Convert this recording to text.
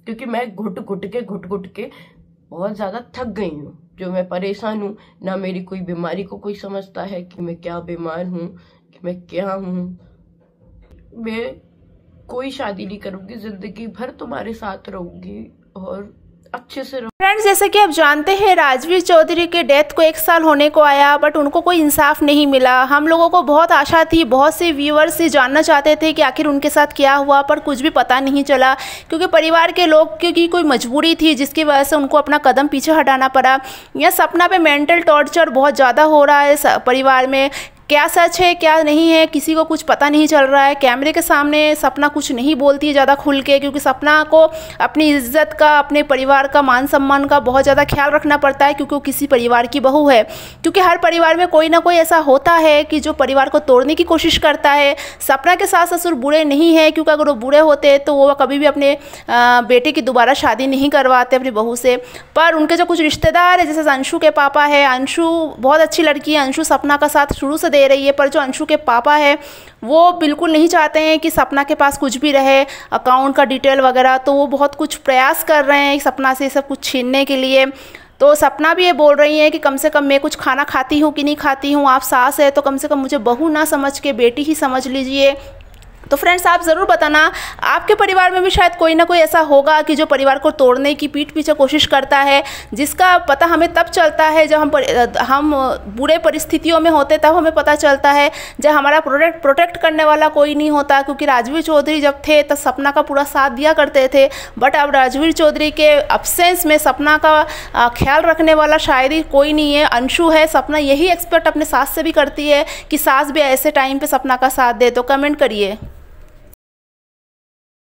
क्योंकि मैं घुट घुट के बहुत ज्यादा थक गई हूँ। जो मैं परेशान हूँ, ना मेरी कोई बीमारी को कोई समझता है कि मैं क्या बीमार हूँ, कि मैं क्या हूँ। मैं कोई शादी नहीं करूंगी, जिंदगी भर तुम्हारे साथ रहूंगी और अच्छे से रहूंगी। फ्रेंड्स, जैसे कि आप जानते हैं राजवीर चौधरी के डेथ को 1 साल होने को आया, बट उनको कोई इंसाफ नहीं मिला। हम लोगों को बहुत आशा थी, बहुत से व्यूअर्स ये जानना चाहते थे कि आखिर उनके साथ क्या हुआ, पर कुछ भी पता नहीं चला। क्योंकि परिवार के लोग की कोई मजबूरी थी जिसकी वजह से उनको अपना कदम पीछे हटाना पड़ा। यह सपना पे मेंटल टॉर्चर बहुत ज़्यादा हो रहा है परिवार में। क्या सच है क्या नहीं है किसी को कुछ पता नहीं चल रहा है। कैमरे के सामने सपना कुछ नहीं बोलती है ज़्यादा खुल के, क्योंकि सपना को अपनी इज्जत का, अपने परिवार का, मान सम्मान का बहुत ज़्यादा ख्याल रखना पड़ता है, क्योंकि वो किसी परिवार की बहू है। क्योंकि हर परिवार में कोई ना कोई ऐसा होता है कि जो परिवार को तोड़ने की कोशिश करता है। सपना के सास ससुर बुरे नहीं है, क्योंकि अगर वो बुरे होते तो वो कभी भी अपने बेटे की दोबारा शादी नहीं करवाते अपनी बहू से। पर उनके जो कुछ रिश्तेदार है, जैसे अंशु के पापा है, अंशु बहुत अच्छी लड़की है, अंशु सपना का साथ शुरू से दे रही है, पर जो अंशु के पापा है वो बिल्कुल नहीं चाहते हैं कि सपना के पास कुछ भी रहे, अकाउंट का डिटेल वगैरह। तो वो बहुत कुछ प्रयास कर रहे हैं सपना से सब कुछ छीनने के लिए। तो सपना भी ये बोल रही है कि कम से कम मैं कुछ खाना खाती हूँ कि नहीं खाती हूँ, आप सास है तो कम से कम मुझे बहू ना समझ के बेटी ही समझ लीजिए। तो फ्रेंड्स, आप ज़रूर बताना आपके परिवार में भी शायद कोई ना कोई ऐसा होगा कि जो परिवार को तोड़ने की पीठ पीछे कोशिश करता है, जिसका पता हमें तब चलता है जब हम बुरे परिस्थितियों में होते, तब हमें पता चलता है जब हमारा प्रोटेक्ट करने वाला कोई नहीं होता। क्योंकि राजवीर चौधरी जब थे तब सपना का पूरा साथ दिया करते थे, बट अब राजवीर चौधरी के अब्सेंस में सपना का ख्याल रखने वाला शायद ही कोई नहीं है, अंशु है। सपना यही एक्सपेक्ट अपने सास से भी करती है कि सास भी ऐसे टाइम पर सपना का साथ दे। तो कमेंट करिए।